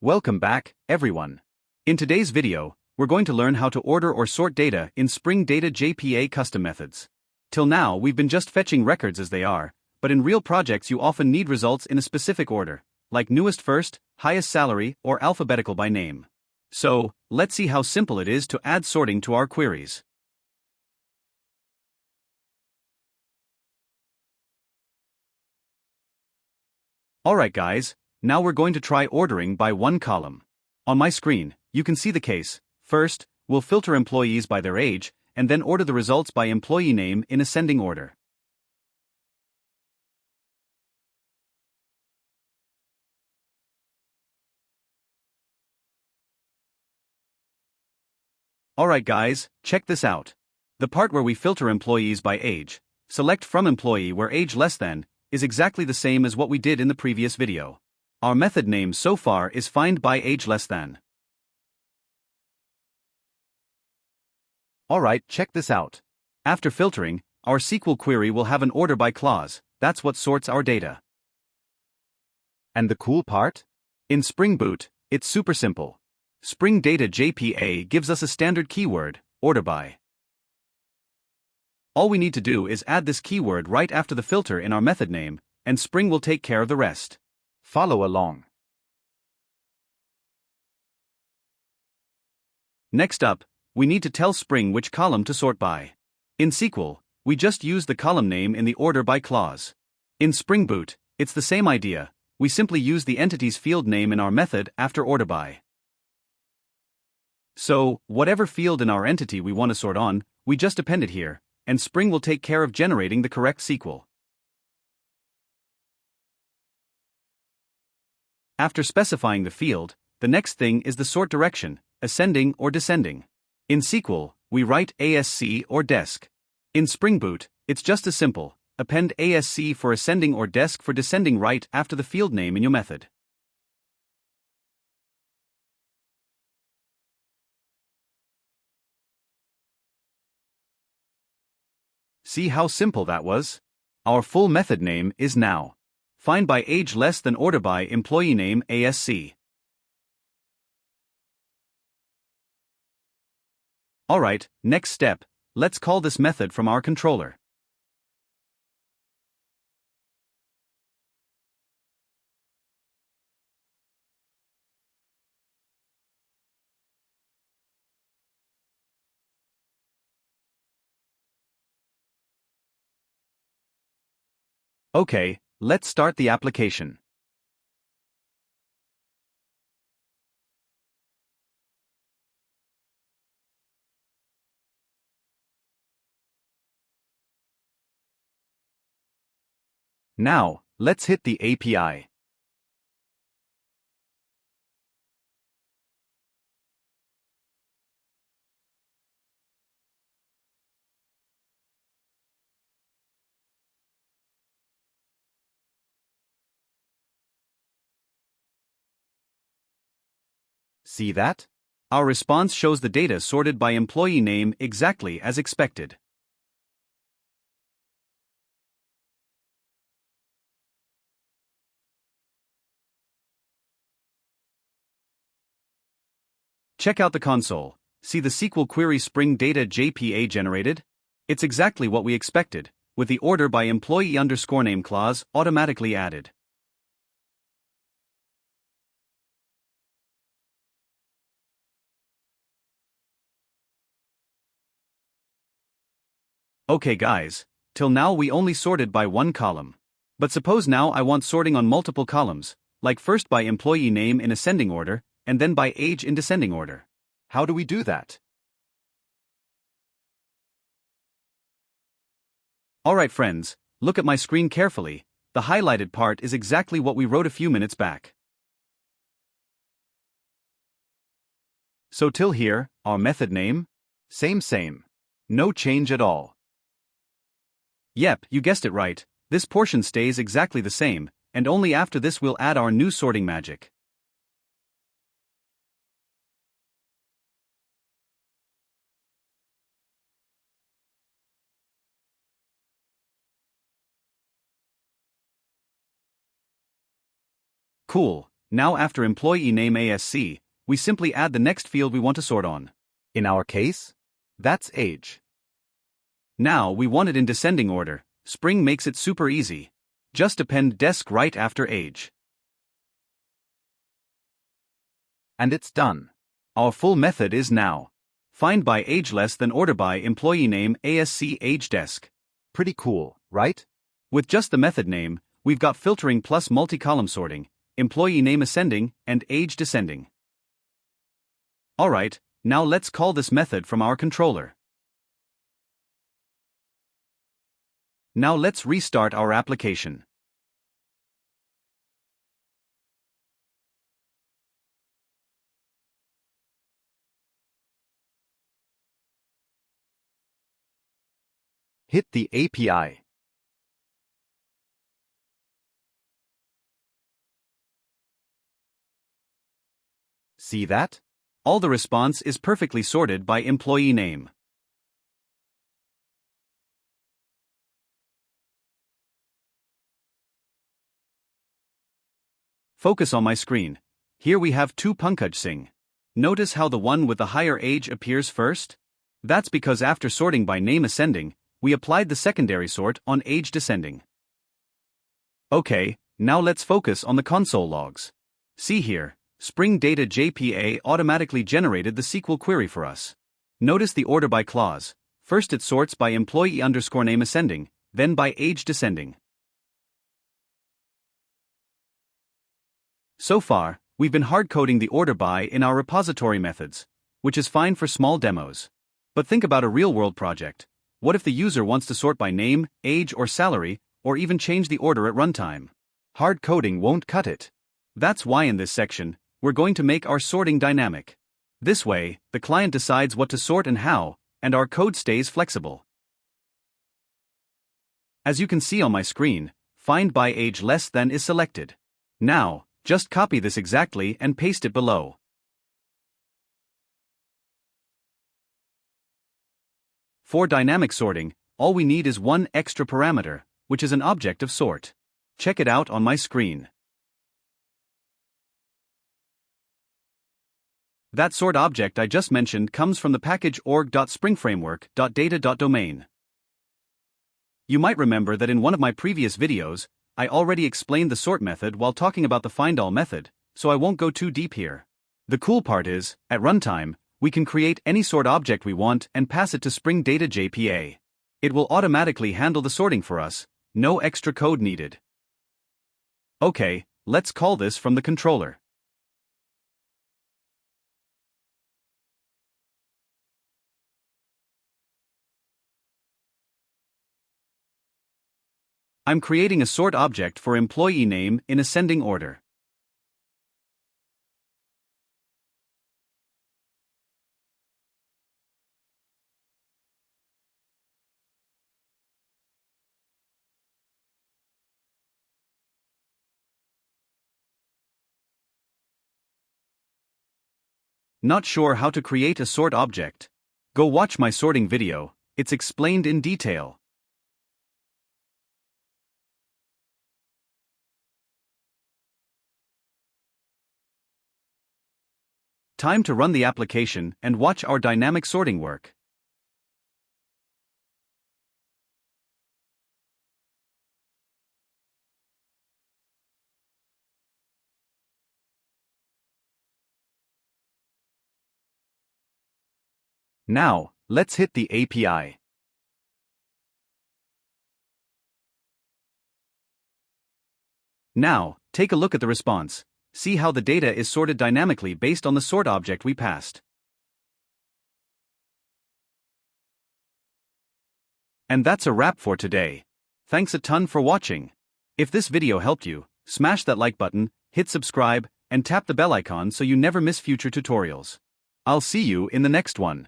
Welcome back, everyone. In today's video, we're going to learn how to order or sort data in Spring Data JPA custom methods. Till now, we've been just fetching records as they are, but in real projects you often need results in a specific order, like newest first, highest salary, or alphabetical by name. So, let's see how simple it is to add sorting to our queries. Alright guys, now we're going to try ordering by one column. On my screen, you can see the case. First, we'll filter employees by their age, and then order the results by employee name in ascending order. Alright guys, check this out. The part where we filter employees by age, select from employee where age less than, is exactly the same as what we did in the previous video. Our method name so far is find by age less than. Alright, check this out. After filtering, our SQL query will have an order by clause. That's what sorts our data. And the cool part? In Spring Boot, it's super simple. Spring Data JPA gives us a standard keyword, order by. All we need to do is add this keyword right after the filter in our method name, and Spring will take care of the rest. Follow along. Next up, we need to tell Spring which column to sort by. In SQL, we just use the column name in the order by clause. In Spring Boot, it's the same idea. We simply use the entity's field name in our method after order by. So, whatever field in our entity we want to sort on, we just append it here, and Spring will take care of generating the correct SQL. After specifying the field, the next thing is the sort direction, ascending or descending. In SQL, we write ASC or desk. In Spring Boot, it's just as simple. Append ASC for ascending or desk for descending right after the field name in your method. See how simple that was? Our full method name is now find by age less than order by employee name ASC. Alright, next step, let's call this method from our controller. Okay, let's start the application. Now, let's hit the API. See that? Our response shows the data sorted by employee name exactly as expected. Check out the console. See the SQL query Spring Data JPA generated? It's exactly what we expected, with the order by employee underscore name clause automatically added. Okay guys, till now we only sorted by one column. But suppose now I want sorting on multiple columns, like first by employee name in ascending order, and then by age in descending order. How do we do that? Alright friends, look at my screen carefully. The highlighted part is exactly what we wrote a few minutes back. So till here, our method name? Same. No change at all. Yep, you guessed it right, this portion stays exactly the same, and only after this we'll add our new sorting magic. Cool, Now after employee name ASC, we simply add the next field we want to sort on. In our case, that's age. Now we want it in descending order. Spring makes it super easy. Just append desk right after age. And it's done. Our full method is now find by age less than order by employee name ASC age desk. Pretty cool, right? With just the method name, we've got filtering plus multi-column sorting, employee name ascending, and age descending. Alright, now let's call this method from our controller. Now let's restart our application. Hit the API. See that? All the response is perfectly sorted by employee name. Focus on my screen. Here we have two Pankaj Singh. Notice how the one with the higher age appears first? That's because after sorting by name ascending, we applied the secondary sort on age descending. Okay, now let's focus on the console logs. See here, Spring Data JPA automatically generated the SQL query for us. Notice the order by clause. First it sorts by employee underscore name ascending, then by age descending. So far, we've been hard-coding the order by in our repository methods, which is fine for small demos. But think about a real-world project. What if the user wants to sort by name, age or salary, or even change the order at runtime? Hard coding won't cut it. That's why in this section, we're going to make our sorting dynamic. This way, the client decides what to sort and how, and our code stays flexible. As you can see on my screen, find by age less than is selected. Now, just copy this exactly and paste it below. For dynamic sorting, all we need is one extra parameter, which is an object of sort. Check it out on my screen. That sort object I just mentioned comes from the package org.springframework.data.domain. You might remember that in one of my previous videos, I already explained the sort method while talking about the findAll method, so I won't go too deep here. The cool part is, at runtime, we can create any sort object we want and pass it to Spring Data JPA. It will automatically handle the sorting for us, no extra code needed. Okay, let's call this from the controller. I'm creating a sort object for employee name in ascending order. Not sure how to create a sort object? Go watch my sorting video, it's explained in detail. Time to run the application and watch our dynamic sorting work. Now, let's hit the API. Now, take a look at the response. See how the data is sorted dynamically based on the sort object we passed. And that's a wrap for today. Thanks a ton for watching. If this video helped you, smash that like button, hit subscribe, and tap the bell icon so you never miss future tutorials. I'll see you in the next one.